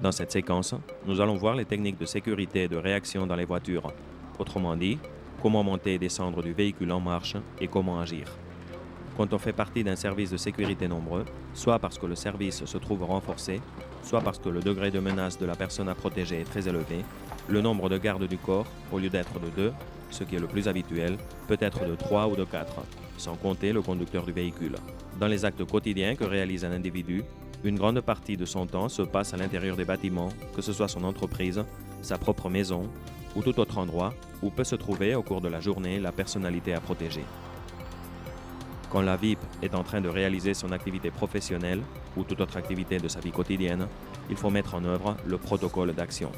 Dans cette séquence, nous allons voir les techniques de sécurité et de réaction dans les voitures. Autrement dit, comment monter et descendre du véhicule en marche et comment agir. Quand on fait partie d'un service de sécurité nombreux, soit parce que le service se trouve renforcé, soit parce que le degré de menace de la personne à protéger est très élevé, le nombre de gardes du corps, au lieu d'être de 2, ce qui est le plus habituel, peut être de 3 ou de 4, sans compter le conducteur du véhicule. Dans les actes quotidiens que réalise un individu, une grande partie de son temps se passe à l'intérieur des bâtiments, que ce soit son entreprise, sa propre maison ou tout autre endroit où peut se trouver au cours de la journée la personnalité à protéger. Quand la VIP est en train de réaliser son activité professionnelle ou toute autre activité de sa vie quotidienne, il faut mettre en œuvre le protocole d'action.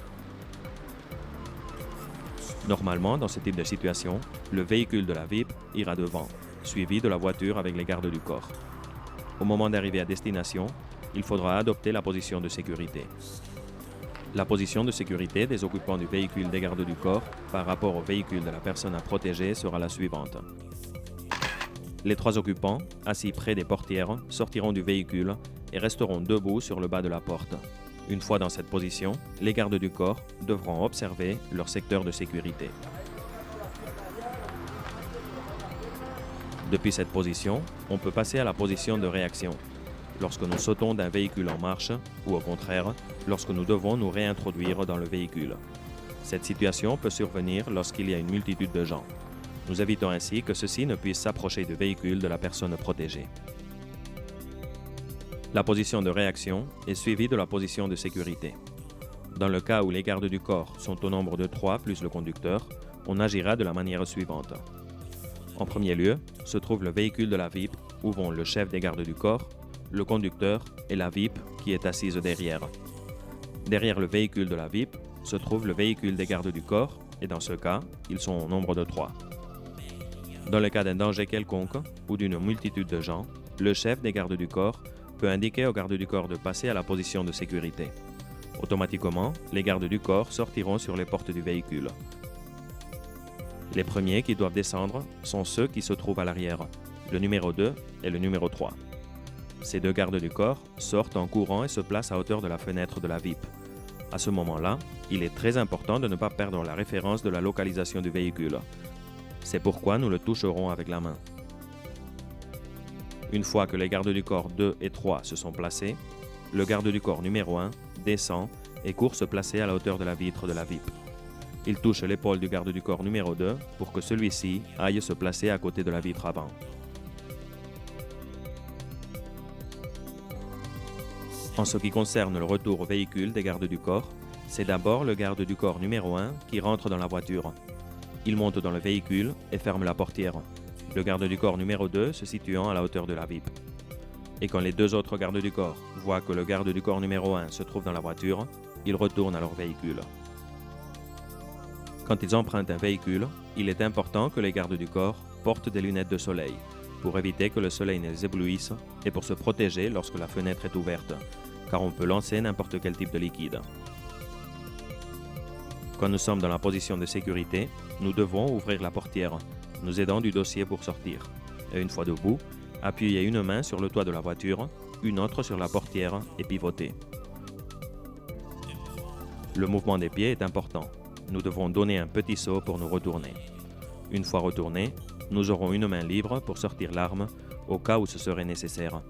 Normalement, dans ce type de situation, le véhicule de la VIP ira devant, suivi de la voiture avec les gardes du corps. Au moment d'arriver à destination, il faudra adopter la position de sécurité. La position de sécurité des occupants du véhicule des gardes du corps par rapport au véhicule de la personne à protéger sera la suivante. Les 3 occupants, assis près des portières, sortiront du véhicule et resteront debout sur le bas de la porte. Une fois dans cette position, les gardes du corps devront observer leur secteur de sécurité. Depuis cette position, on peut passer à la position de réaction, lorsque nous sautons d'un véhicule en marche ou au contraire, lorsque nous devons nous réintroduire dans le véhicule. Cette situation peut survenir lorsqu'il y a une multitude de gens. Nous évitons ainsi que ceux-ci ne puissent s'approcher du véhicule de la personne protégée. La position de réaction est suivie de la position de sécurité. Dans le cas où les gardes du corps sont au nombre de 3 plus le conducteur, on agira de la manière suivante. En premier lieu, se trouve le véhicule de la VIP où vont le chef des gardes du corps, le conducteur et la VIP qui est assise derrière. Derrière le véhicule de la VIP se trouve le véhicule des gardes du corps et dans ce cas, ils sont au nombre de 3. Dans le cas d'un danger quelconque ou d'une multitude de gens, le chef des gardes du corps peut indiquer aux gardes du corps de passer à la position de sécurité. Automatiquement, les gardes du corps sortiront sur les portes du véhicule. Les premiers qui doivent descendre sont ceux qui se trouvent à l'arrière, le numéro 2 et le numéro 3. Ces 2 gardes du corps sortent en courant et se placent à hauteur de la fenêtre de la VIP. À ce moment-là, il est très important de ne pas perdre la référence de la localisation du véhicule. C'est pourquoi nous le toucherons avec la main. Une fois que les gardes du corps 2 et 3 se sont placés, le garde du corps numéro 1 descend et court se placer à la hauteur de la vitre de la VIP. Il touche l'épaule du garde du corps numéro 2 pour que celui-ci aille se placer à côté de la vitre avant. En ce qui concerne le retour au véhicule des gardes du corps, c'est d'abord le garde du corps numéro 1 qui rentre dans la voiture. Il monte dans le véhicule et ferme la portière, le garde du corps numéro 2 se situant à la hauteur de la VIP. Et quand les 2 autres gardes du corps voient que le garde du corps numéro 1 se trouve dans la voiture, ils retournent à leur véhicule. Quand ils empruntent un véhicule, il est important que les gardes du corps portent des lunettes de soleil pour éviter que le soleil ne les éblouisse et pour se protéger lorsque la fenêtre est ouverte, car on peut lancer n'importe quel type de liquide. Quand nous sommes dans la position de sécurité, nous devons ouvrir la portière, nous aidant du dossier pour sortir. Et une fois debout, appuyez une main sur le toit de la voiture, une autre sur la portière et pivotez. Le mouvement des pieds est important. Nous devons donner un petit saut pour nous retourner. Une fois retournés, nous aurons une main libre pour sortir l'arme au cas où ce serait nécessaire.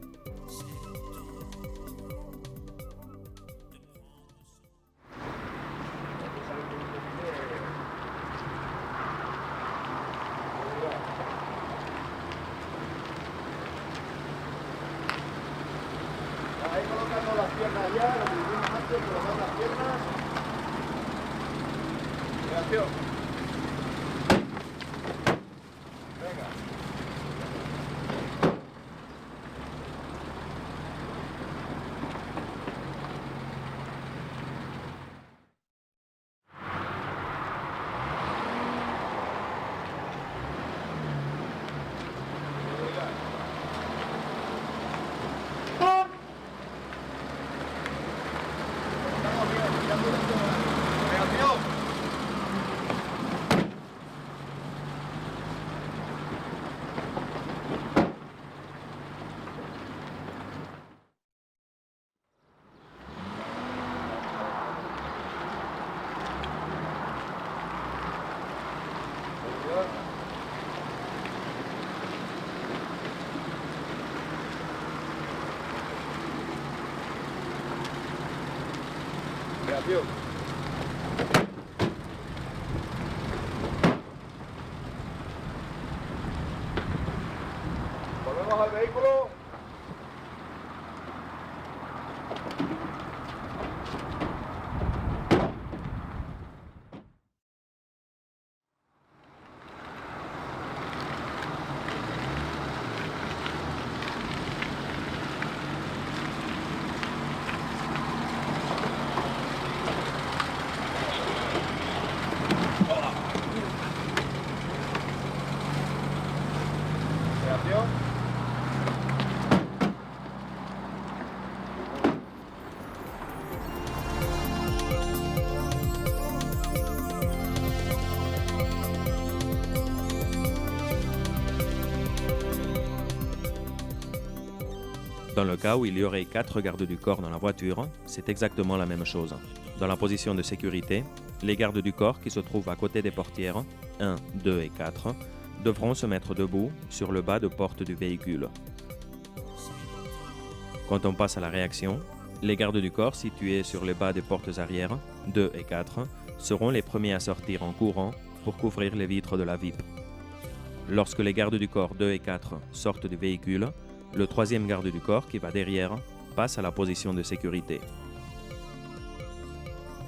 Ahí colocando las piernas ya, lo que hicimos antes, colocando las piernas. Reacción. Venga. Estamos bien, ya tú. Reacción. Reacción. Volvemos al vehículo. Reacción. Dans le cas où il y aurait 4 gardes du corps dans la voiture, c'est exactement la même chose. Dans la position de sécurité, les gardes du corps qui se trouvent à côté des portières, 1, 2 et 4, devront se mettre debout sur le bas de porte du véhicule. Quand on passe à la réaction, les gardes du corps situés sur les bas des portes arrière, 2 et 4, seront les premiers à sortir en courant pour couvrir les vitres de la VIP. Lorsque les gardes du corps 2 et 4 sortent du véhicule, le troisième garde du corps qui va derrière passe à la position de sécurité.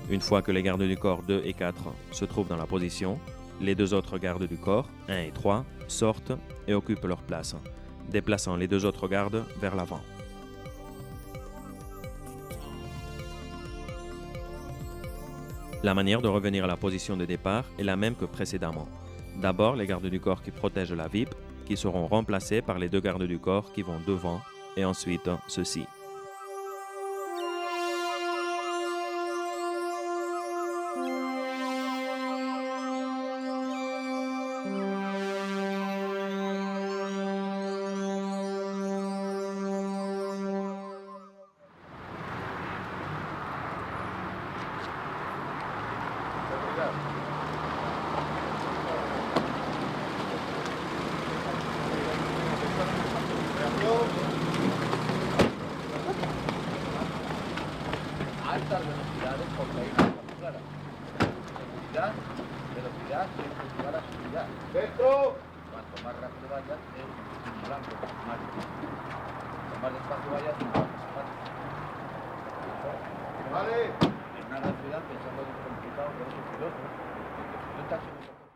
Une fois que les gardes du corps 2 et 4 se trouvent dans la position, les deux autres gardes du corps, 1 et 3, sortent et occupent leur place, déplaçant les deux autres gardes vers l'avant. La manière de revenir à la position de départ est la même que précédemment. D'abord, les gardes du corps qui protègent la VIP, qui seront remplacés par les deux gardes du corps qui vont devant, et ensuite ceux-ci. Altas velocidades porque hay una cosa clara. Seguridad, velocidad, siempre llevar a seguridad. ¡Dentro! Cuanto más rápido vayas, es un blanco, más difícil. Cuanto más despacio vayas, más fácil. Vale. En una gran ciudad pensando que es complicado, pero es peligroso. Si un taxi no se puede.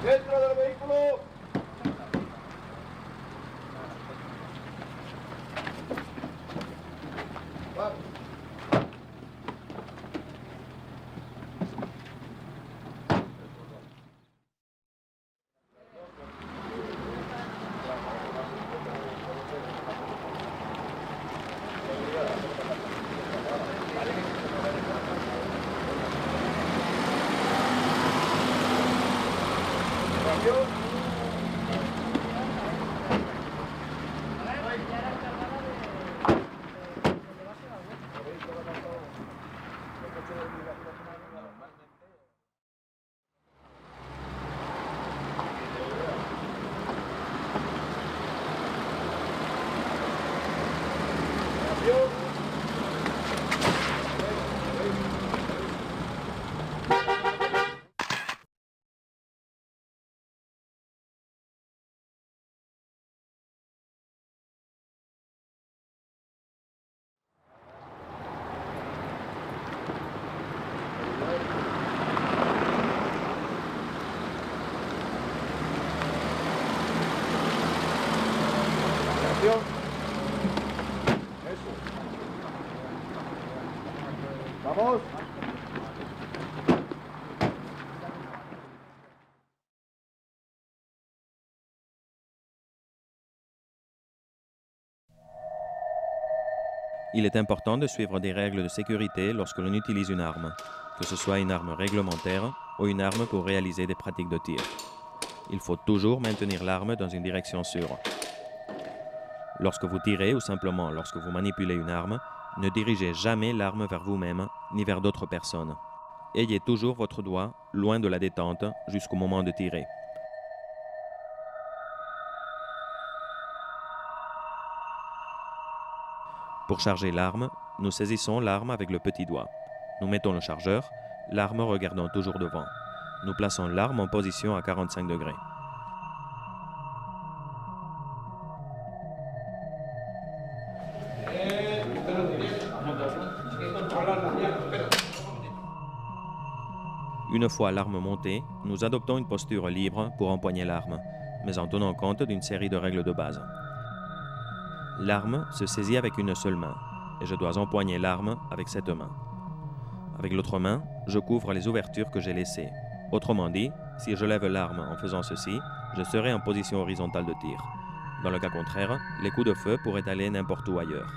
¡Dentro del vehículo! Vamos. Eso. Vamos. Il est important de suivre des règles de sécurité lorsque l'on utilise une arme, que ce soit une arme réglementaire ou une arme pour réaliser des pratiques de tir. Il faut toujours maintenir l'arme dans une direction sûre. Lorsque vous tirez ou simplement lorsque vous manipulez une arme, ne dirigez jamais l'arme vers vous-même ni vers d'autres personnes. Ayez toujours votre doigt loin de la détente jusqu'au moment de tirer. Pour charger l'arme, nous saisissons l'arme avec le petit doigt. Nous mettons le chargeur, l'arme regardant toujours devant. Nous plaçons l'arme en position à 45 degrés. Une fois l'arme montée, nous adoptons une posture libre pour empoigner l'arme, mais en tenant compte d'une série de règles de base. L'arme se saisit avec une seule main, et je dois empoigner l'arme avec cette main. Avec l'autre main, je couvre les ouvertures que j'ai laissées. Autrement dit, si je lève l'arme en faisant ceci, je serai en position horizontale de tir. Dans le cas contraire, les coups de feu pourraient aller n'importe où ailleurs.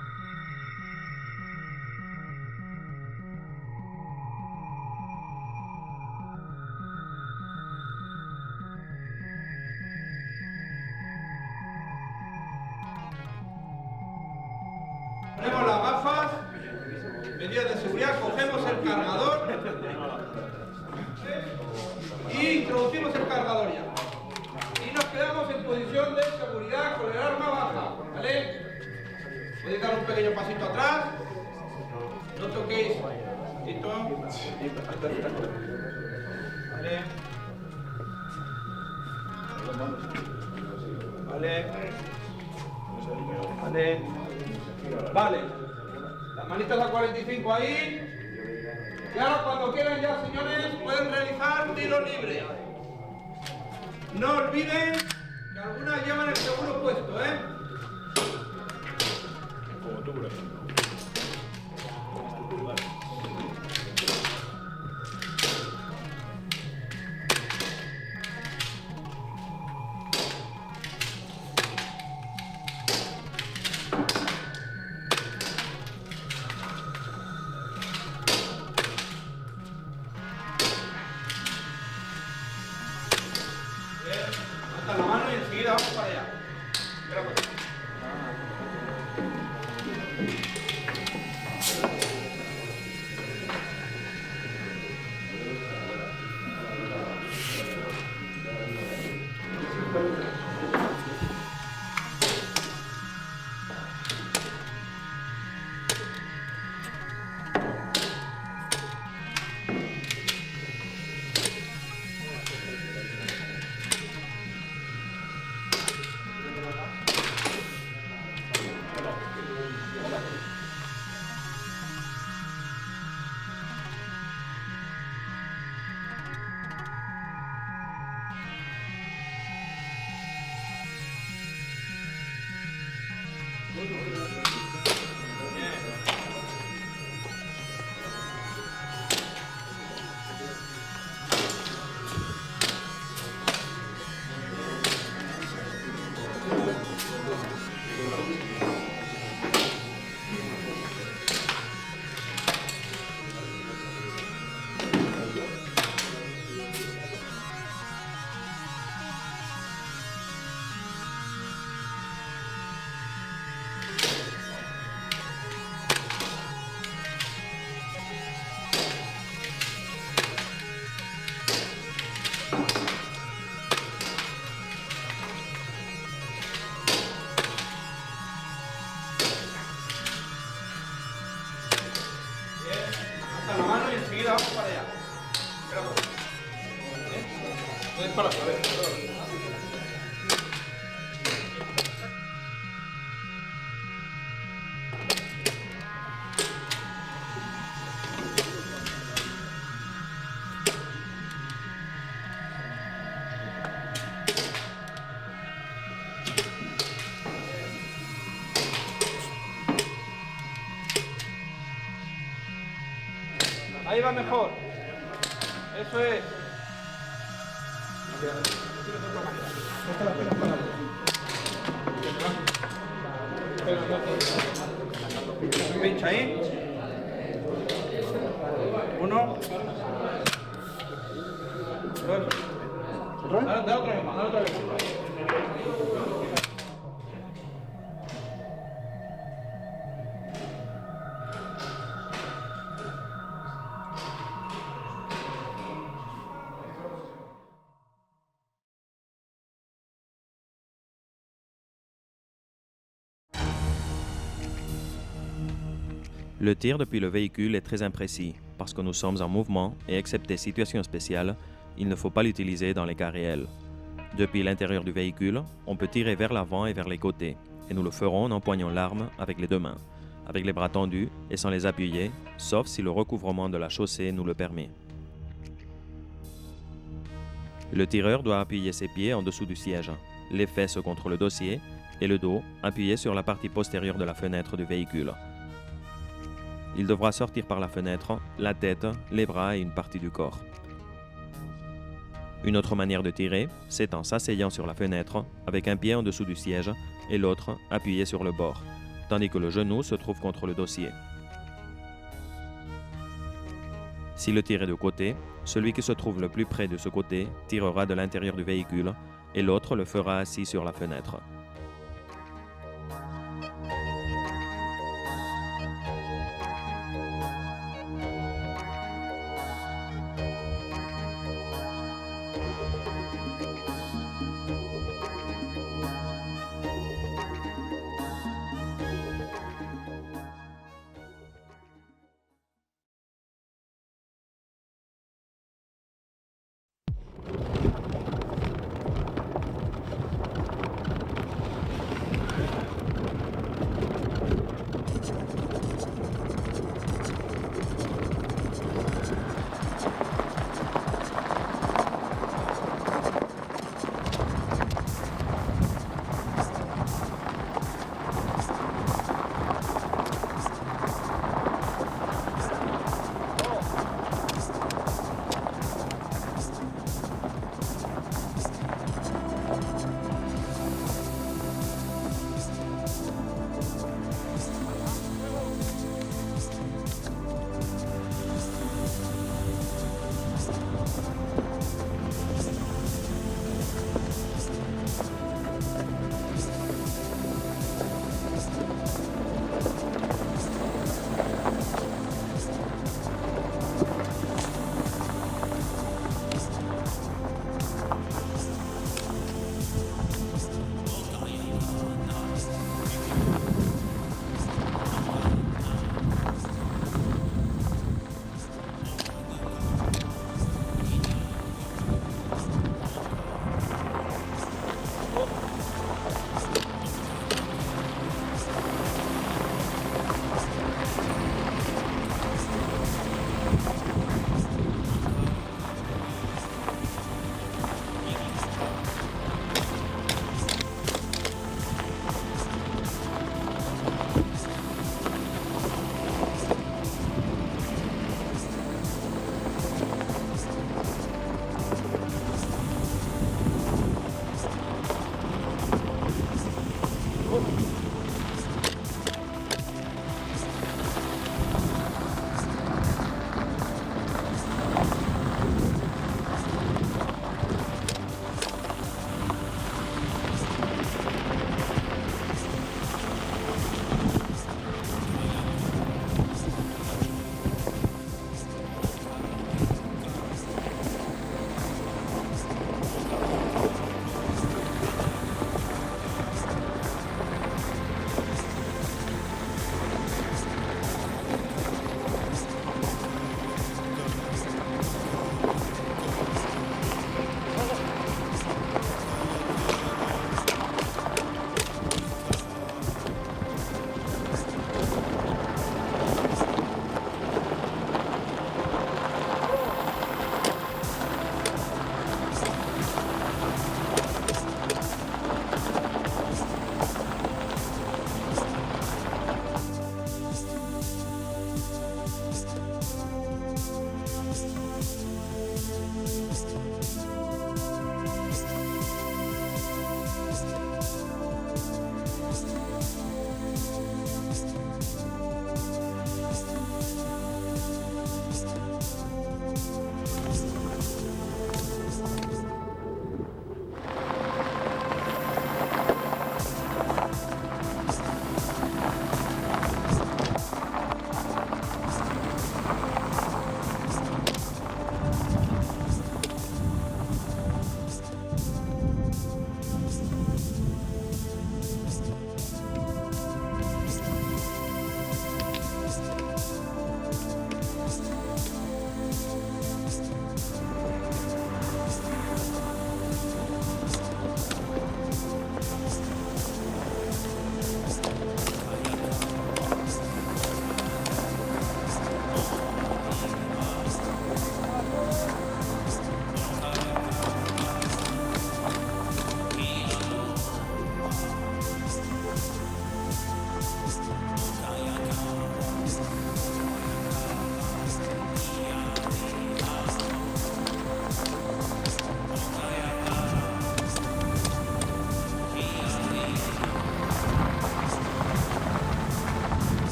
Ponemos las gafas, medidas de seguridad, cogemos el cargador y introducimos el cargador ya. Y nos quedamos en posición de seguridad con el arma baja, ¿vale? Podéis dar un pequeño pasito atrás, no toquéis, ¿listo? ¿Vale? ¿Vale? ¿Vale? Vale, las manitas a 45 ahí. Y ahora cuando quieran ya, señores, pueden realizar tiro libre. No olviden que algunas llevan el seguro puesto, ¿eh? Como tú, bro. Levanta la mano y enseguida vamos para allá. Espera, pues. Levanta la mano y enseguida vamos para allá. Espera, pues. No disparas, a ver. Ahí va mejor. Eso es. Pincha ahí. Uno. Dale otra vez más, dale otra vez más. Le tir depuis le véhicule est très imprécis parce que nous sommes en mouvement et excepté situations spéciales, il ne faut pas l'utiliser dans les cas réels. Depuis l'intérieur du véhicule, on peut tirer vers l'avant et vers les côtés, et nous le ferons en empoignant l'arme avec les deux mains, avec les bras tendus et sans les appuyer, sauf si le recouvrement de la chaussée nous le permet. Le tireur doit appuyer ses pieds en dessous du siège, les fesses contre le dossier et le dos appuyé sur la partie postérieure de la fenêtre du véhicule. Il devra sortir par la fenêtre, la tête, les bras et une partie du corps. Une autre manière de tirer, c'est en s'asseyant sur la fenêtre, avec un pied en dessous du siège et l'autre appuyé sur le bord, tandis que le genou se trouve contre le dossier. Si le tir est de côté, celui qui se trouve le plus près de ce côté tirera de l'intérieur du véhicule et l'autre le fera assis sur la fenêtre.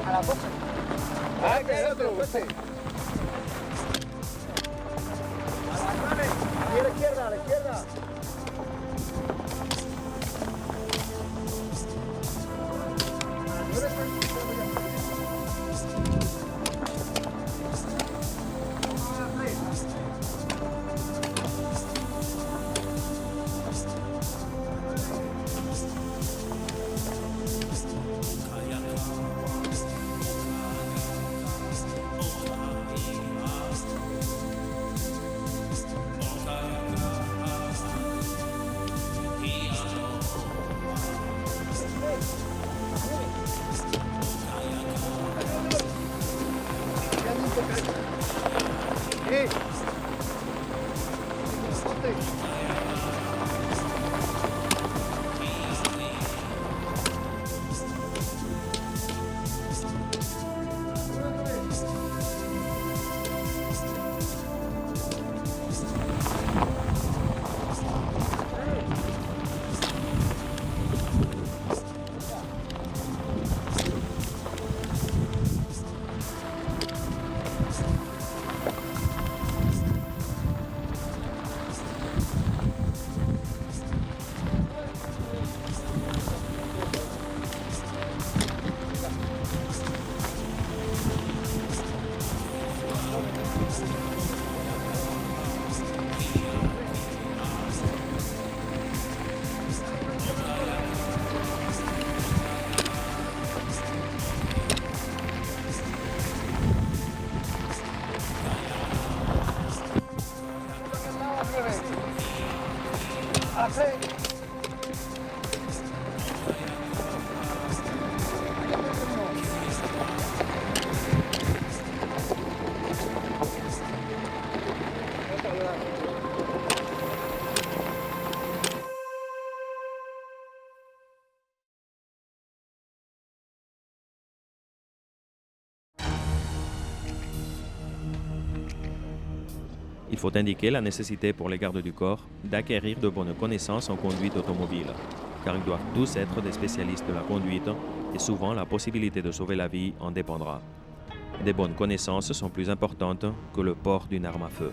a la boca. Ah, que hay otro, fuerte. A las manos, aquí a la izquierda, a la izquierda. Il faut indiquer la nécessité pour les gardes du corps d'acquérir de bonnes connaissances en conduite automobile, car ils doivent tous être des spécialistes de la conduite et souvent la possibilité de sauver la vie en dépendra. Des bonnes connaissances sont plus importantes que le port d'une arme à feu.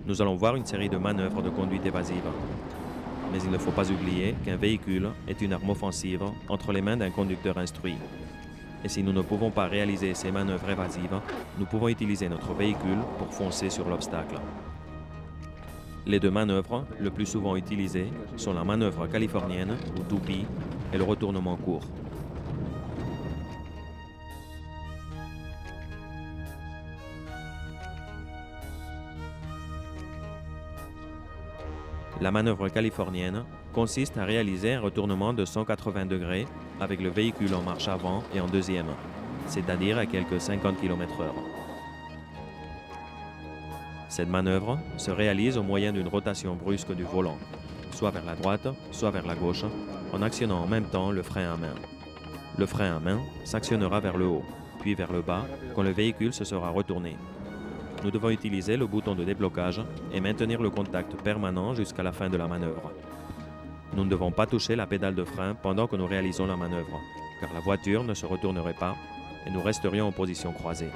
Nous allons voir une série de manœuvres de conduite évasive. Mais il ne faut pas oublier qu'un véhicule est une arme offensive entre les mains d'un conducteur instruit. Et si nous ne pouvons pas réaliser ces manœuvres évasives, nous pouvons utiliser notre véhicule pour foncer sur l'obstacle. Les deux manœuvres le plus souvent utilisées sont la manœuvre californienne ou toupie et le retournement court. La manœuvre californienne consiste à réaliser un retournement de 180 degrés avec le véhicule en marche avant et en deuxième, c'est-à-dire à quelques 50 km/h. Cette manœuvre se réalise au moyen d'une rotation brusque du volant, soit vers la droite, soit vers la gauche, en actionnant en même temps le frein à main. Le frein à main s'actionnera vers le haut, puis vers le bas, quand le véhicule se sera retourné. Nous devons utiliser le bouton de déblocage et maintenir le contact permanent jusqu'à la fin de la manœuvre. Nous ne devons pas toucher la pédale de frein pendant que nous réalisons la manœuvre, car la voiture ne se retournerait pas et nous resterions en position croisée.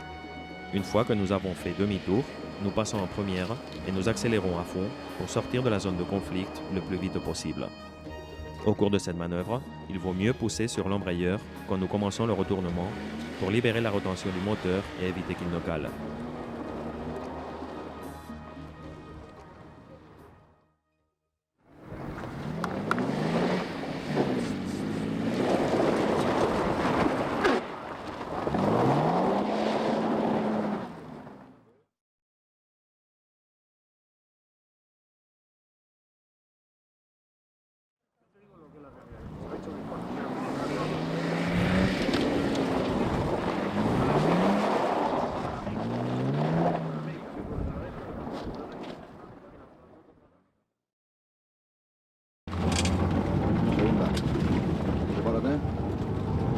Une fois que nous avons fait demi-tour, nous passons en première et nous accélérons à fond pour sortir de la zone de conflit le plus vite possible. Au cours de cette manœuvre, il vaut mieux pousser sur l'embrayeur quand nous commençons le retournement pour libérer la retention du moteur et éviter qu'il ne cale.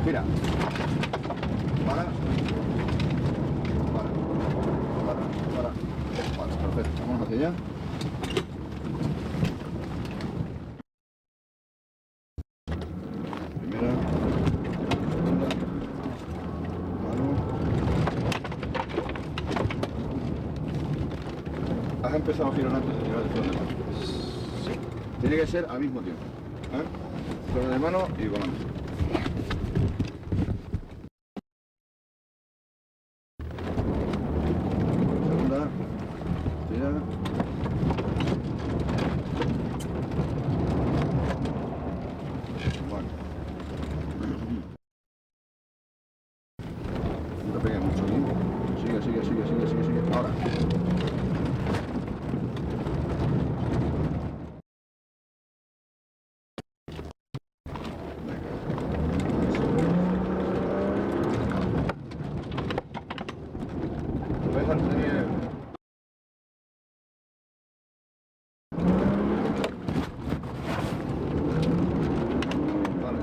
Gira. Para. Vale, perfecto. Vamos hacia allá. Primera. Segunda. has empezado a girar antes de llegar al freno de mano. Sí. Tiene que ser al mismo tiempo. Freno de mano y volante. Segunda. Tira. Vale. No te pegues mucho, ¿eh? Sigue. Ahora. Ves al tener... Vale.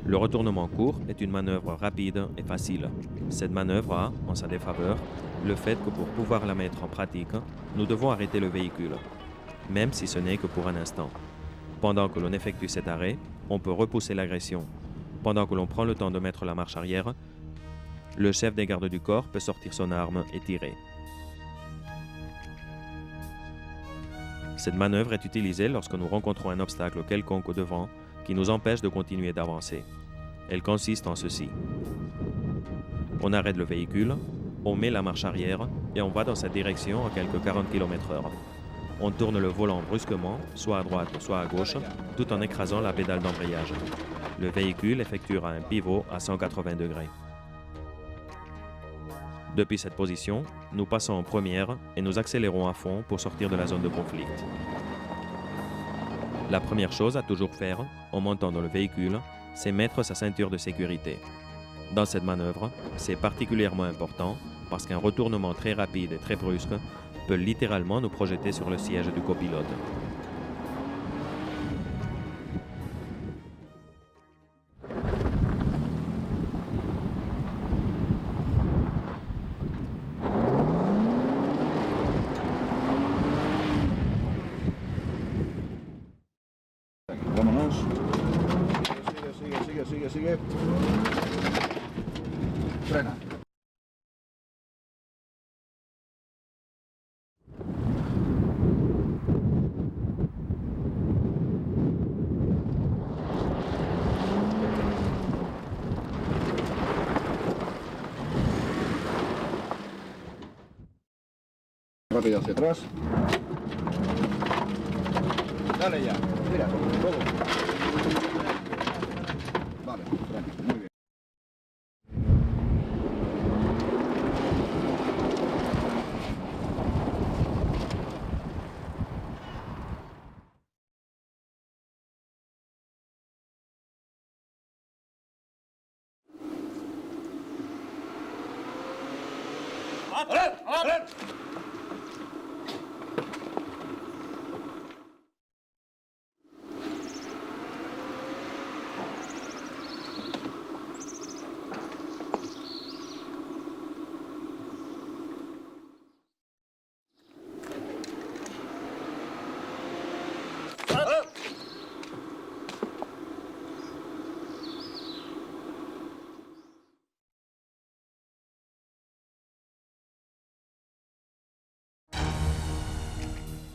Le retournement court est une manœuvre rapide et facile. Cette manœuvre a, en sa défaveur, le fait que pour pouvoir la mettre en pratique, nous devons arrêter le véhicule, même si ce n'est que pour un instant. Pendant que l'on effectue cet arrêt, on peut repousser l'agression. Pendant que l'on prend le temps de mettre la marche arrière, le chef des gardes du corps peut sortir son arme et tirer. Cette manœuvre est utilisée lorsque nous rencontrons un obstacle quelconque au devant qui nous empêche de continuer d'avancer. Elle consiste en ceci. On arrête le véhicule, on met la marche arrière et on va dans cette direction à quelques 40 km/h. On tourne le volant brusquement, soit à droite, soit à gauche, tout en écrasant la pédale d'embrayage. Le véhicule effectuera un pivot à 180 degrés. Depuis cette position, nous passons en première et nous accélérons à fond pour sortir de la zone de conflit. La première chose à toujours faire, en montant dans le véhicule, c'est mettre sa ceinture de sécurité. Dans cette manœuvre, c'est particulièrement important parce qu'un retournement très rapide et très brusque peut littéralement nous projeter sur le siège du copilote. Vámonos. Sigue. Frena. rápido hacia atrás. Dale ya. Mira, todo. Vale, tranquilo, muy bien.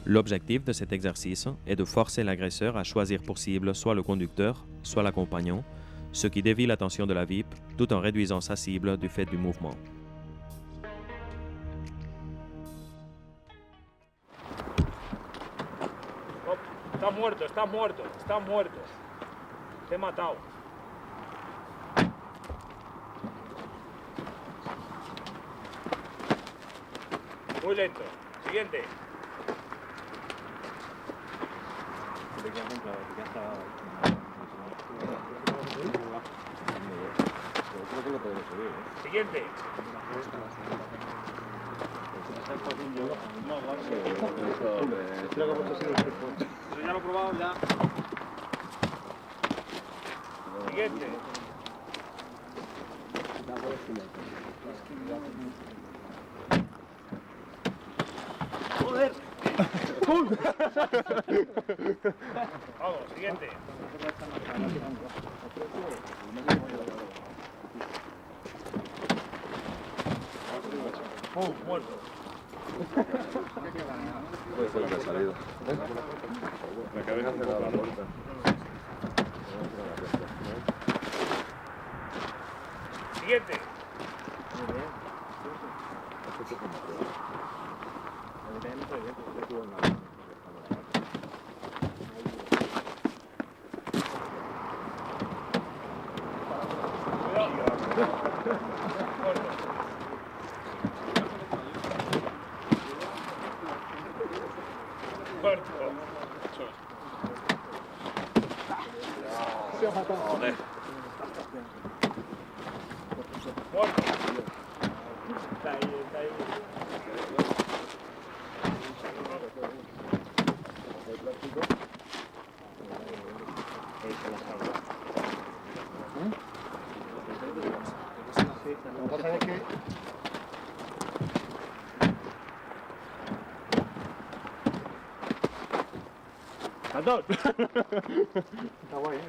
L'objectif de cet exercice est de forcer l'agresseur à choisir pour cible soit le conducteur, soit l'accompagnant, ce qui dévie l'attention de la VIP tout en réduisant sa cible du fait du mouvement. Está muerto, está muerto, está muerto. Te he matado. Muy lento. Siguiente. Siguiente. Eso ya lo he probado ya. Siguiente. Joder. Vamos, siguiente. Muerto. Puede ser que ha salido. La cabeza se da la vuelta. Siguiente. Muerto. Se ha matado. Joder. Muerto. Está ahí, está ahí. Lo que pasa es que... ¡Saltón! Está guay, ¿eh?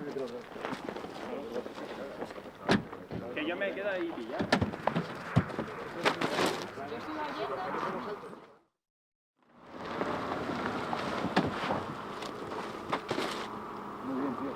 Que yo me quedo ahí pillado. Muy bien, tío.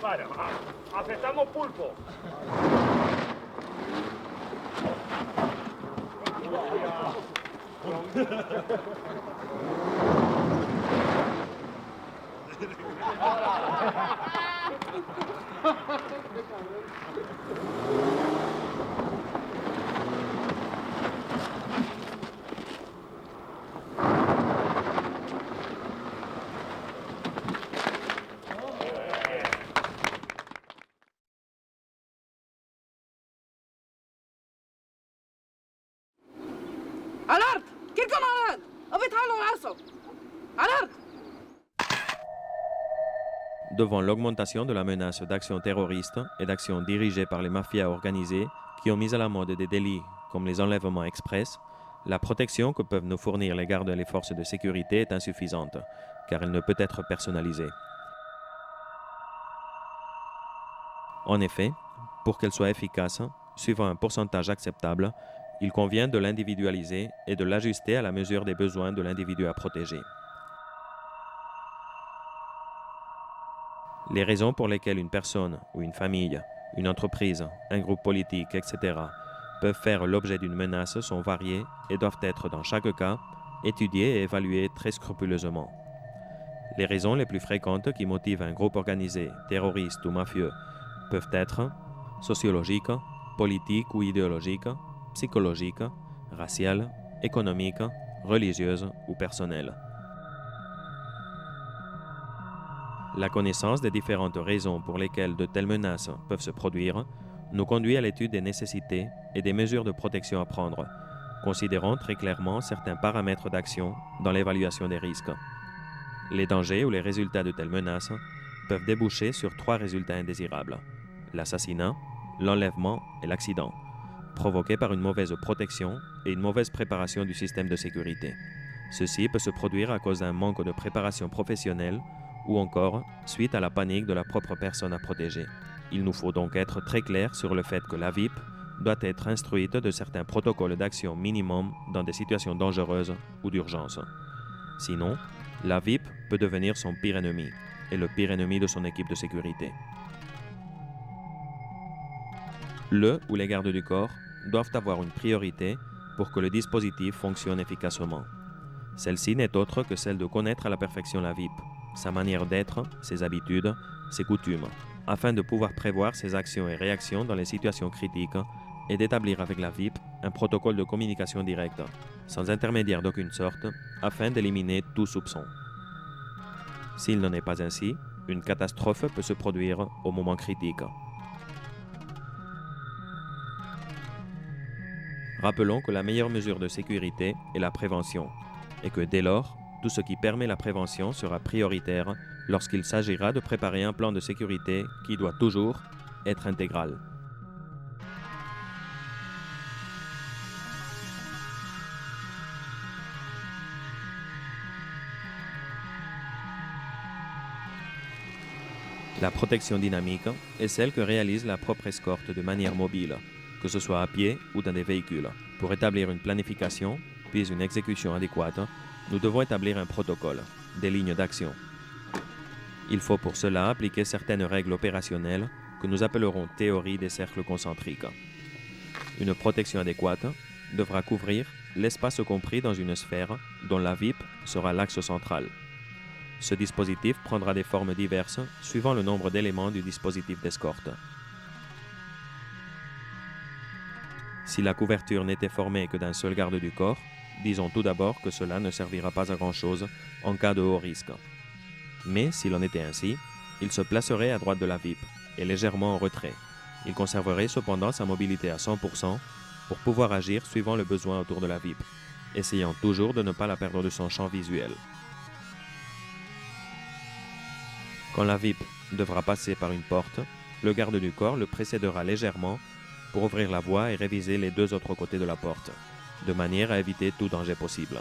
Bueno, aceptamos pulpo. Alert! Kikkan alert! Över tallor alltså! Alert! devant l'augmentation de la menace d'actions terroristes et d'actions dirigées par les mafias organisées qui ont mis à la mode des délits comme les enlèvements express, la protection que peuvent nous fournir les gardes et les forces de sécurité est insuffisante, car elle ne peut être personnalisée. En effet, pour qu'elle soit efficace, suivant un pourcentage acceptable, il convient de l'individualiser et de l'ajuster à la mesure des besoins de l'individu à protéger. Les raisons pour lesquelles une personne ou une famille, une entreprise, un groupe politique, etc. peuvent faire l'objet d'une menace sont variées et doivent être, dans chaque cas, étudiées et évaluées très scrupuleusement. Les raisons les plus fréquentes qui motivent un groupe organisé, terroriste ou mafieux, peuvent être sociologiques, politiques ou idéologiques, psychologiques, raciales, économiques, religieuses ou personnelles. La connaissance des différentes raisons pour lesquelles de telles menaces peuvent se produire nous conduit à l'étude des nécessités et des mesures de protection à prendre, considérant très clairement certains paramètres d'action dans l'évaluation des risques. Les dangers ou les résultats de telles menaces peuvent déboucher sur 3 résultats indésirables: l'assassinat, l'enlèvement et l'accident, provoqués par une mauvaise protection et une mauvaise préparation du système de sécurité. Ceci peut se produire à cause d'un manque de préparation professionnelle ou encore suite à la panique de la propre personne à protéger. Il nous faut donc être très clair sur le fait que la VIP doit être instruite de certains protocoles d'action minimum dans des situations dangereuses ou d'urgence. Sinon, la VIP peut devenir son pire ennemi et le pire ennemi de son équipe de sécurité. Le ou les gardes du corps doivent avoir une priorité pour que le dispositif fonctionne efficacement. Celle-ci n'est autre que celle de connaître à la perfection la VIP, sa manière d'être, ses habitudes, ses coutumes, afin de pouvoir prévoir ses actions et réactions dans les situations critiques et d'établir avec la VIP un protocole de communication directe, sans intermédiaire d'aucune sorte, afin d'éliminer tout soupçon. S'il n'en est pas ainsi, une catastrophe peut se produire au moment critique. Rappelons que la meilleure mesure de sécurité est la prévention, et que dès lors, tout ce qui permet la prévention sera prioritaire lorsqu'il s'agira de préparer un plan de sécurité qui doit toujours être intégral. La protection dynamique est celle que réalise la propre escorte de manière mobile, que ce soit à pied ou dans des véhicules. Pour établir une planification, puis une exécution adéquate, nous devons établir un protocole, des lignes d'action. Il faut pour cela appliquer certaines règles opérationnelles que nous appellerons théorie des cercles concentriques. Une protection adéquate devra couvrir l'espace compris dans une sphère dont la VIP sera l'axe central. Ce dispositif prendra des formes diverses suivant le nombre d'éléments du dispositif d'escorte. Si la couverture n'était formée que d'un seul garde du corps, disons tout d'abord que cela ne servira pas à grand-chose en cas de haut risque. Mais s'il en était ainsi, il se placerait à droite de la VIP et légèrement en retrait. Il conserverait cependant sa mobilité à 100% pour pouvoir agir suivant le besoin autour de la VIP, essayant toujours de ne pas la perdre de son champ visuel. Quand la VIP devra passer par une porte, le garde du corps le précédera légèrement pour ouvrir la voie et réviser les 2 autres côtés de la porte, de manière à éviter tout danger possible.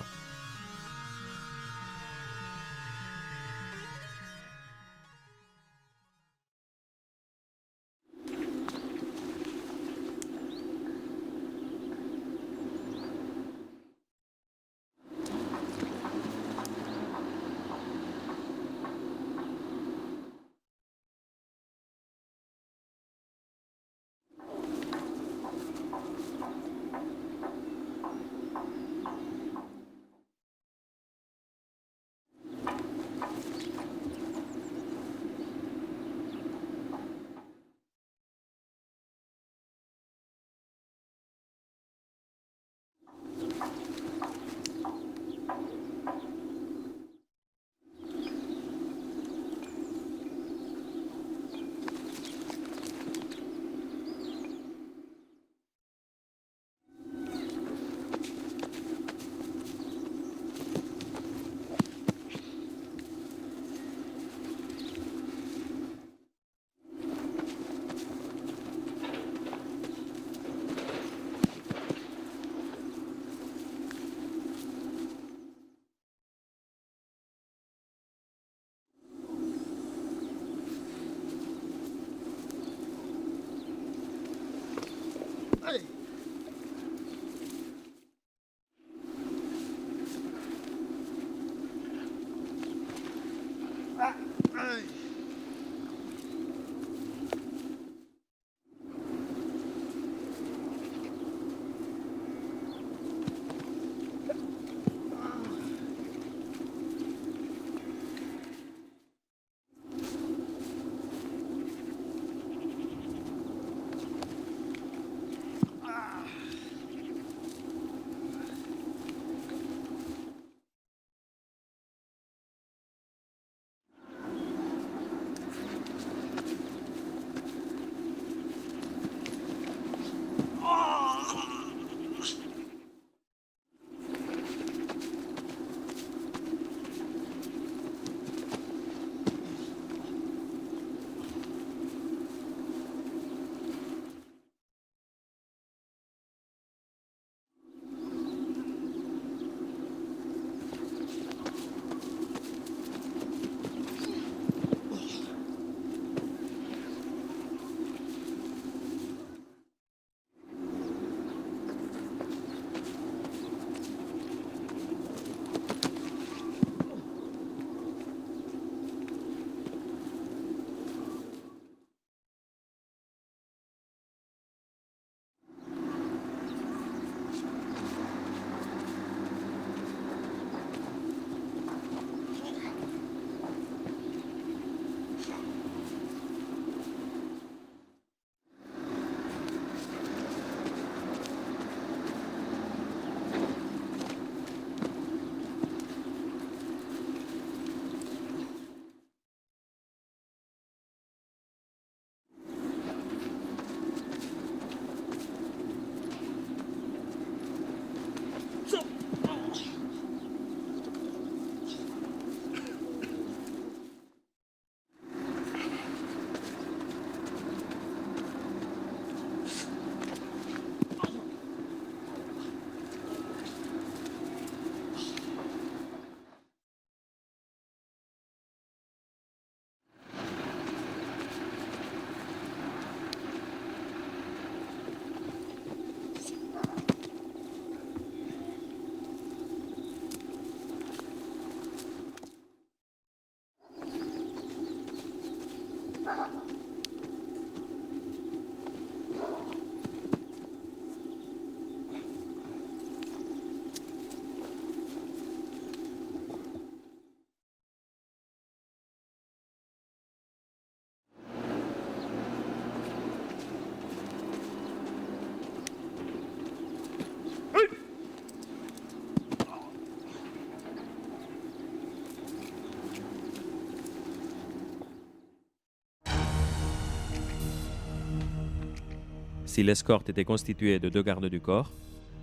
Si l'escorte était constituée de 2 gardes du corps,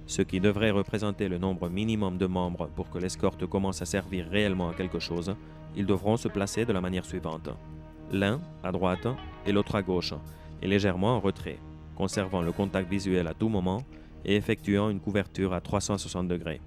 ce qui devrait représenter le nombre minimum de membres pour que l'escorte commence à servir réellement à quelque chose, ils devront se placer de la manière suivante. L'un à droite et l'autre à gauche, et légèrement en retrait, conservant le contact visuel à tout moment et effectuant une couverture à 360 degrés.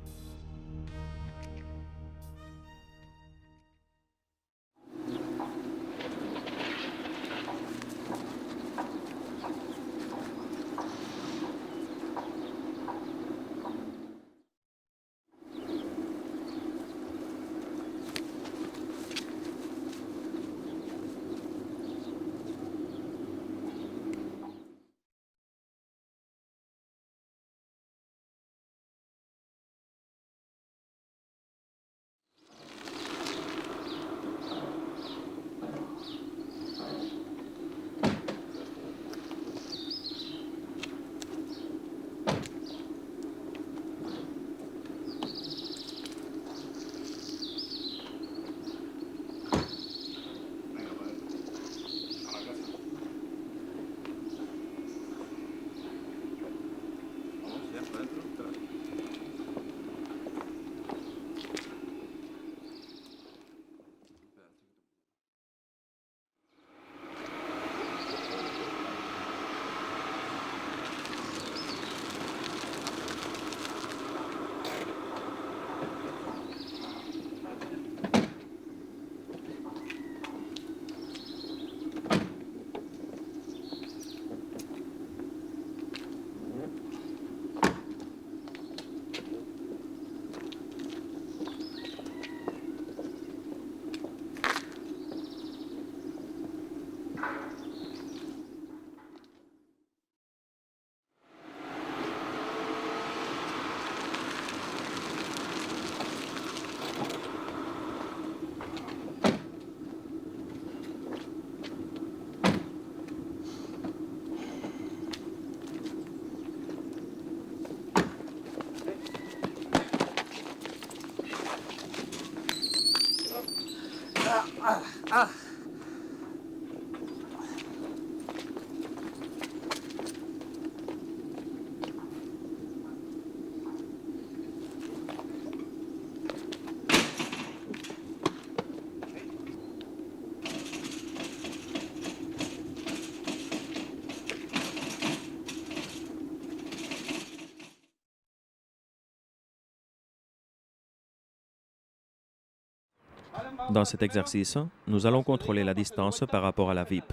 Dans cet exercice, nous allons contrôler la distance par rapport à la VIP.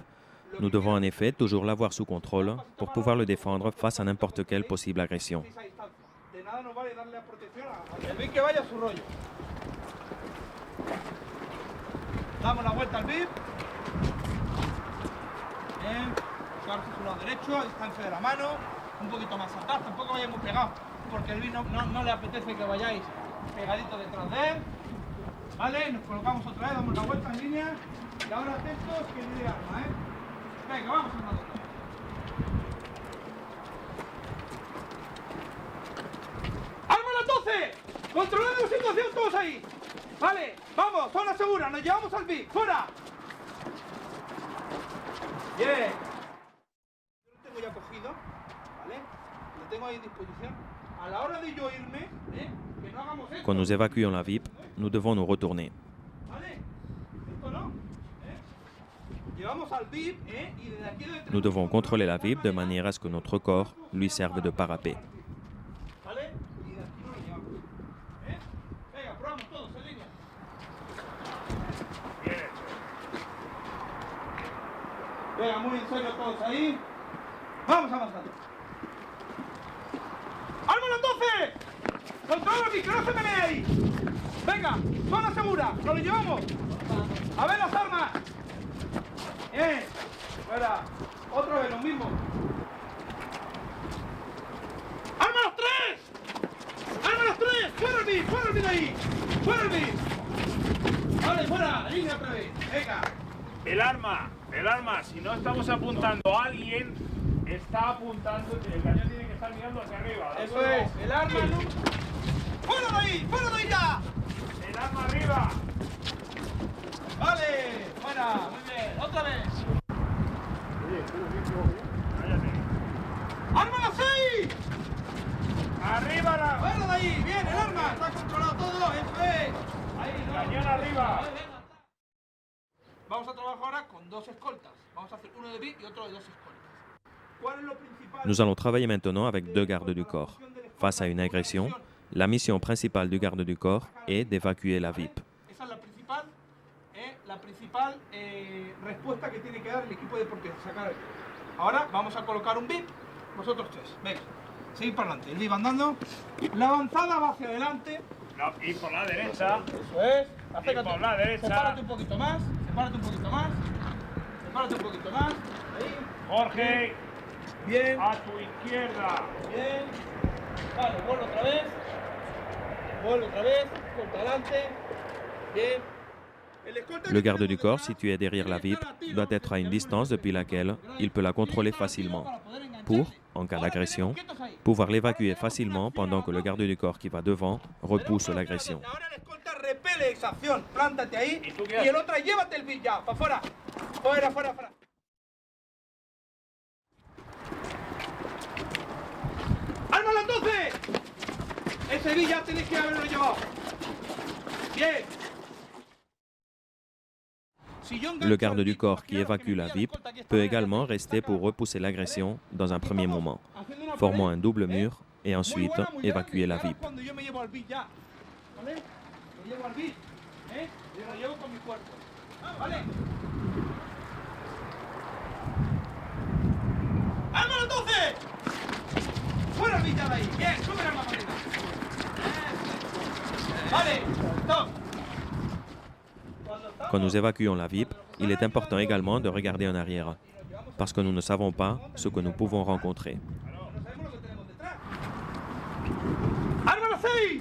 Nous devons en effet toujours l'avoir sous contrôle pour pouvoir le défendre face à n'importe quelle possible agression. Damos la vuelta al VIP. Bien, suave su lado derecho, distancia de la mano, un poquito más atrás, tampoco vayáis muy pegados, porque el VIP no le apetece que vayáis pegaditos detrás de él. Vale, nos colocamos otra vez, damos la vuelta en línea y ahora atentos que viene el arma, Venga, vamos andando. ¡Arma a las 12! ¡Controlando la situación todos ahí! Vale, vamos, zona segura, nos llevamos al VIP, fuera. Bien. Yo lo tengo ya cogido, ¿vale? Lo tengo ahí en disposición. A la hora de yo irme, que no hagamos esto. Quand nous évacuons la VIP, nous devons nous retourner. Vale, esto no, Llevamos al VIP, y desde aquí Nous devons contrôler la VIP de manière à ce que notre corps lui serve de parapet. Vale, y de aquí no lo llevamos, Venga, probamos todos en línea. Bien hecho. Venga, muy en serio todos ahí. Vamos avanzando. ¡Arma a las 12! ¡Controla el VIP, que no se melee ahí! Venga, zona segura, nos lo llevamos. A ver las armas. Bien, fuera. Otra vez lo mismo. ¡Arma a los 3! ¡Arma a los 3! ¡Fuera el VIP de ahí! ¡Fuera el VIP! Vale, fuera, línea otra vez. Venga. El arma, si no estamos apuntando a alguien, está apuntando, el cañón tiene que estar mirando hacia arriba. ¿De Eso acuerdo? es, el arma no... ¡Fuera de ahí! ¡Fuera de ahí ya! El arma arriba. Vale, fuera, muy bien, otra vez. Cállate. Cañón arriba. Vamos a trabajar ahora con dos escoltas. Vamos a hacer uno de VIP y otro de dos escoltas. ¿Cuál es lo principal? Nous allons travailler maintenant avec 2 gardes du corps. Face à une agression, la mission principale du garde du corps est d'évacuer la VIP. Esa es la principal respuesta que tiene que dar el equipo de deporte. Sacar. Ahora vamos a colocar un VIP, vosotros tres. Venga, seguid para adelante. El VIP andando. La avanzada va hacia adelante. No, y por la derecha. Eso es. Acércate. Y por la derecha. Sepárate un poquito más. Sepárate un poquito más. Sepárate un poquito más. Ahí. Jorge, Bien. a tu izquierda. Bien. Vale, vuelve otra vez. Vuelve otra vez. Corta adelante. Bien. Le garde du corps, situé derrière la VIP, doit être à une distance depuis laquelle il peut la contrôler facilement, pour, en cas d'agression, pouvoir l'évacuer facilement pendant que le garde du corps qui va devant repousse l'agression. Ahora el escolta repele esa acción. Plántate ahí. Y el otro, llévate el VIP ya. Para afuera. Fuera, fuera, fuera. ¡Ármalo entonces! Ese VIP ya tenéis que haberlo llevado. Bien. Le garde du corps qui évacue la VIP peut également rester pour repousser l'agression dans un premier moment, formant un double mur et ensuite évacuer la VIP. Cuando yo me llevo al VIP ya. ¿Vale? Me llevo al VIP. Yo lo llevo con mi cuerpo. ¿Vale? ¡Ármalo entonces! ¡Fuera el VIP ya de ahí! Bien, sube la mamaleta. Vale, stop. Quand nous évacuons la VIP, il est important également de regarder en arrière, parce que nous ne savons pas ce que nous pouvons rencontrer. ¡Ármalo así!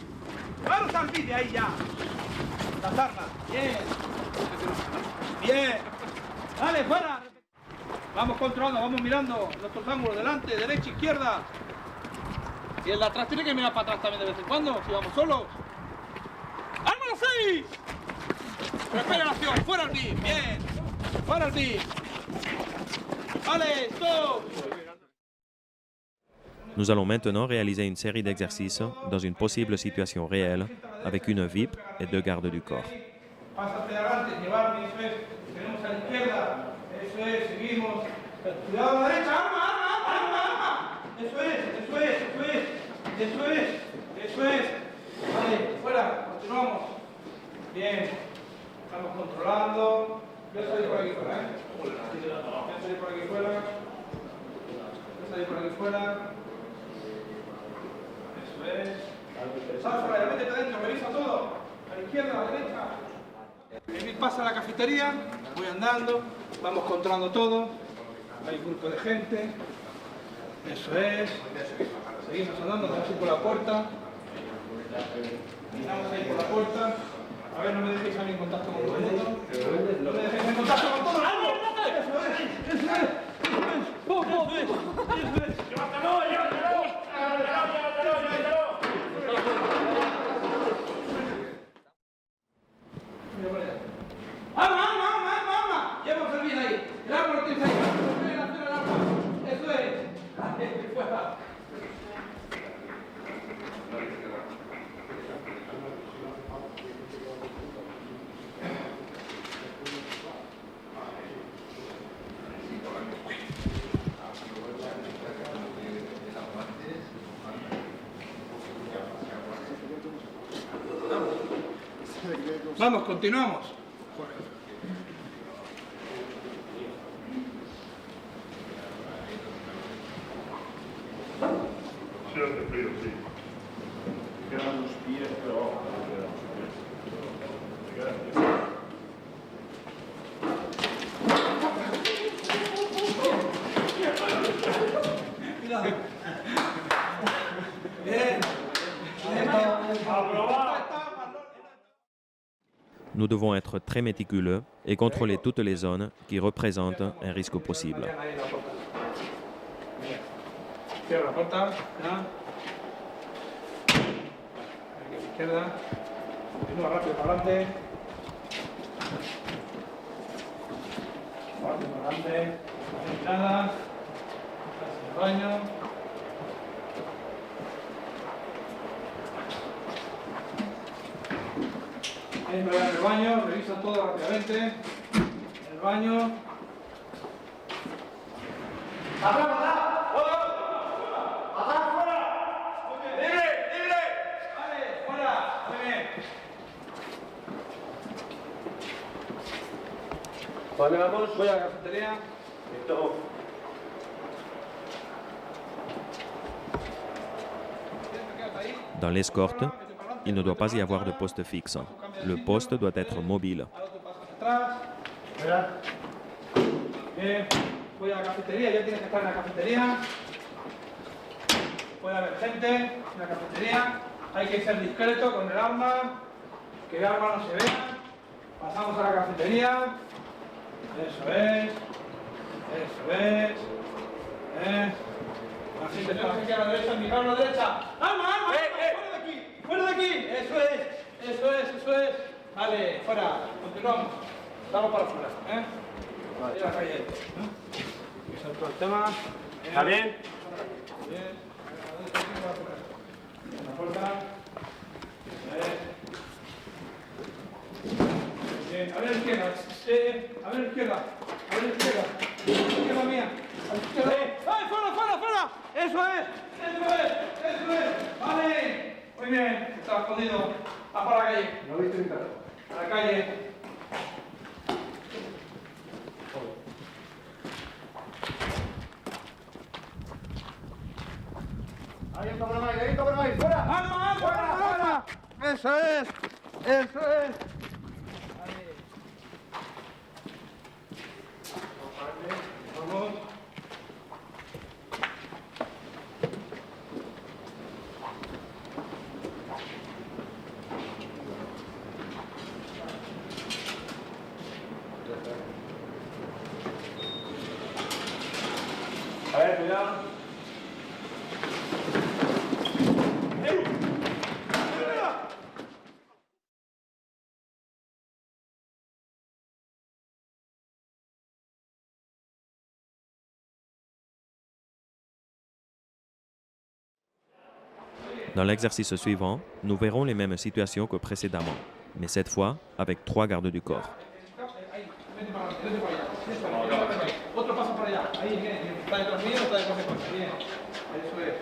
¡Claro está el vídeo ahí ya! Las armas. Bien. Bien. Vale, fuera. Vamos controlando, vamos mirando nuestros ángulos, delante, derecha, izquierda. Y el de atrás tiene que mirar para atrás también de vez en cuando, si vamos solos. ¡Ármalo así! Repele la acción, fuera el VIP, bien. Fuera el VIP. Vale, stop. Nous allons maintenant réaliser une série d'exercices dans une possible situation réelle avec une VIP et 2 gardes du corps. Pásate adelante, llevarme, eso es. Tenemos a la izquierda, eso es, seguimos. Cuidado a la derecha, arma. Eso es, eso es, eso es. Eso es, eso es. Vale, fuera, continuamos. Bien. Estamos controlando. Voy a salir por aquí fuera, Voy a salir por aquí fuera. Voy a salir por aquí fuera. Eso es. Sal fuera, métete adentro, revisa todo. A la izquierda, a la derecha. El VIP pasa a la cafetería, voy andando, vamos controlando todo. Hay un grupo de gente. Eso es. Seguimos andando, vamos a ir por la puerta. Miramos ahí por la puerta. A ver, no me dejéis a mí en contacto con todo el mundo. No me dejéis en contacto con todo el mundo. Eso es, eso es. Eso es. ¡Llévatelo, llévatelo! ¡Arma! Lleva el vídeo ahí. El arma lo tienes ahí. Eso es. Fuera. Vamos, continuamos. Sí, hace frío, sí. Quedan los pies, pero vamos, quedan los pies. Cuidado. Bien. Nous devons être très méticuleux et contrôler toutes les zones qui représentent un risque possible. Cierra la puerta. Izquierda. Continúa rápido para adelante. Rápido para adelante. Nada. Estás en el baño. Entran en el baño, revisan todo rápidamente. En el baño. ¡Atrás, atrás! ¡Atrás, fuera! Muy bien. ¡Libre, libre! Vale, fuera. Muy bien. Vale, vamos. Voy a la cafetería. Listo. Dans l'escorte, il ne doit pas y avoir de poste fixe. Le poste doit être mobile. Bien, voy a la cafetería, ya tienes que estar en la cafetería. Puede haber gente en la cafetería. Hay que ser discreto con el arma, que el arma no se vea. Pasamos a la cafetería. Eso es. Eso es. Así tenemos aquí a la derecha, mirar a la derecha. ¡Arma, arma! ¡Fuera de aquí! ¡Fuera de aquí! Eso es, eso es, eso es. Vale, fuera. Continuamos. Damos para afuera, Vale. Y a la calle. Ese es todo el tema. ¿Está bien? Bien. La puerta. Bien. A ver a la izquierda. A ver a la izquierda. A ver a la izquierda. A la izquierda mía. A la izquierda. ¡Ay, fuera, fuera, fuera! ¡Eso es! ¡Eso es! ¡Eso es! ¡Vale! Muy bien. Estaba escondido. A por la calle. No lo viste ni claro. A la calle. Ahí está por ahí, fuera. ¡Arma, arma, fuera, arma! ¡Eso es! ¡Eso es! Vamos. A ver, cuidado. Dans l'exercice suivant, nous verrons les mêmes situations que précédemment, mais cette fois avec 3 gardes du corps. Otro paso por allá. Ahí, bien. Está detrás mío, está detrás de coche. Bien. Eso es.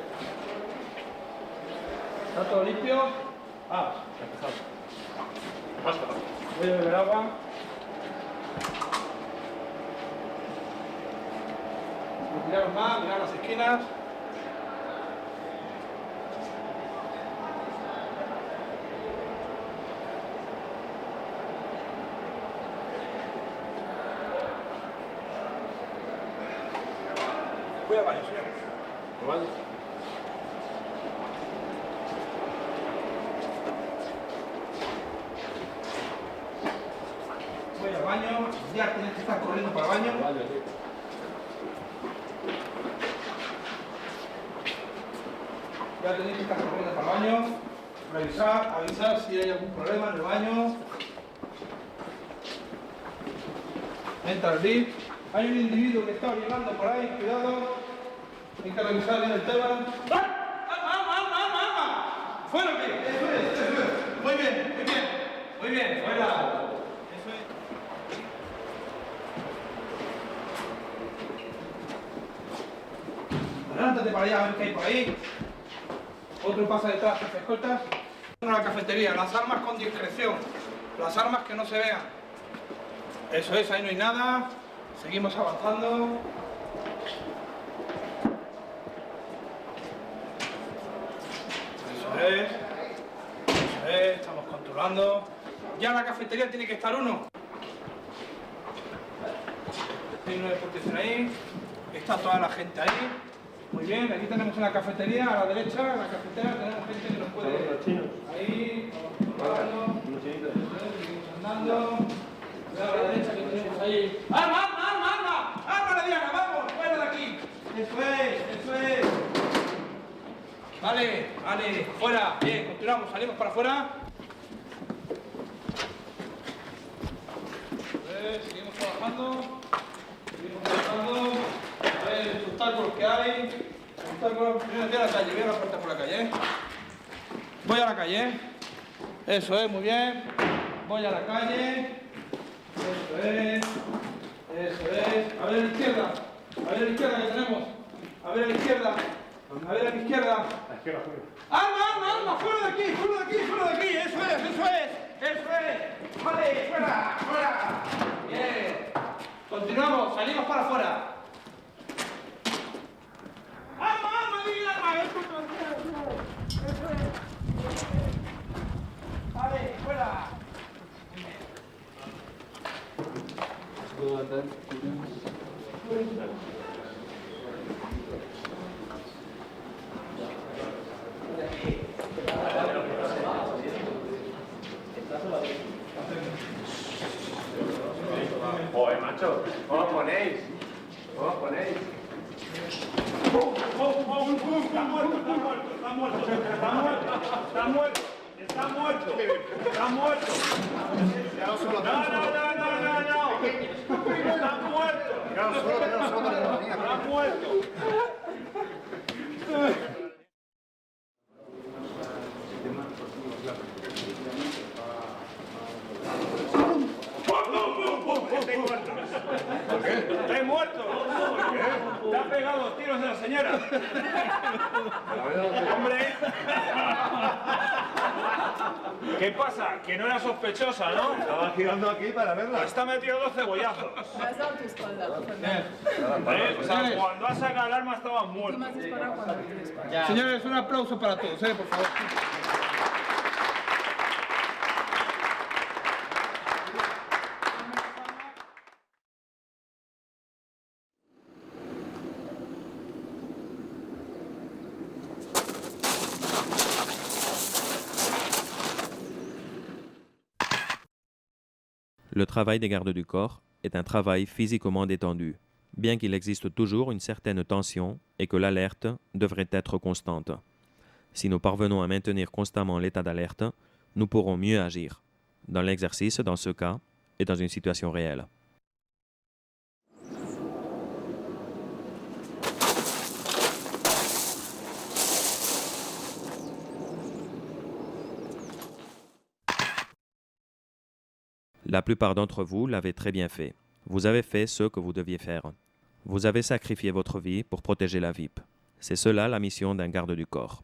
¿Está todo limpio? Ah, empezado. Voy a beber agua. Mirar más, mirar las esquinas. Voy al baño, señor. ¿Al baño? Voy al baño. Ya tienes que estar corriendo para el baño. Ya tenéis que estar corriendo para el baño. Revisar, avisar si hay algún problema en el baño. Entra el lift. Hay un individuo que está llegando por ahí, cuidado. Hay que revisar bien el tema. ¡Arma, arma, arma, arma, arma! ¡Fuera aquí! Eso es, eso es. Muy bien, muy bien. Muy bien, fuera. Eso es. Adelántate para allá a ver qué hay por ahí. Otro pasa detrás, jefe, escoltas. A la cafetería, las armas con discreción. Las armas que no se vean. Eso es, ahí no hay nada. Seguimos avanzando. Eso es. Eso es, estamos controlando. Ya en la cafetería tiene que estar uno. Hay uno de protección ahí. Está toda la gente ahí. Muy bien, aquí tenemos una cafetería a la derecha. En la cafetería tenemos gente que nos puede... Ahí, vamos controlando. Seguimos andando. A la derecha que tenemos ahí. ¡Arma, arma, arma, arma! ¡Arma, Diana! ¡Vamos! ¡Fuera de aquí! ¡Eso es! ¡Eso es! Vale, vale, fuera. Bien, continuamos, salimos para afuera. Seguimos trabajando. Seguimos trabajando. A ver, los obstáculos que hay. Obstáculos. Voy a la calle, voy a la puerta por la calle. Voy a la calle. Eso es, muy bien. voy a la calle. Eso es. Eso es. A ver a la izquierda. A ver a la izquierda que tenemos. A ver a la izquierda. A ver a la izquierda. ¡Arma! ¡Fuera de aquí! ¡Fuera de aquí! ¡Eso es! ¡Vale! ¡Fuera! Bien. Continuamos. Salimos para afuera. ¡Arma! ¡Diga arma! ¡Eso es! ¡Vale! ¡Fuera! Joder, macho, ¿cómo os ponéis? Está muerto. No. Está muerto. ¡Está muerto! ¡Te ha pegado dos tiros de la señora! ¡Hombre! ¿Qué pasa? Que no era sospechosa, ¿no? Estaba girando aquí para verla. Está metido 2 cebollazos. Me has dado tu espalda. O sea, cuando ha sacado el arma estaba Tú muerto. me has disparado cuando te disparas. Señores, un aplauso para todos, por favor. Le travail des gardes du corps est un travail physiquement détendu, bien qu'il existe toujours une certaine tension et que l'alerte devrait être constante. Si nous parvenons à maintenir constamment l'état d'alerte, nous pourrons mieux agir, dans l'exercice dans ce cas et dans une situation réelle. La plupart d'entre vous l'avez très bien fait. Vous avez fait ce que vous deviez faire. Vous avez sacrifié votre vie pour protéger la VIP. C'est cela la mission d'un garde du corps.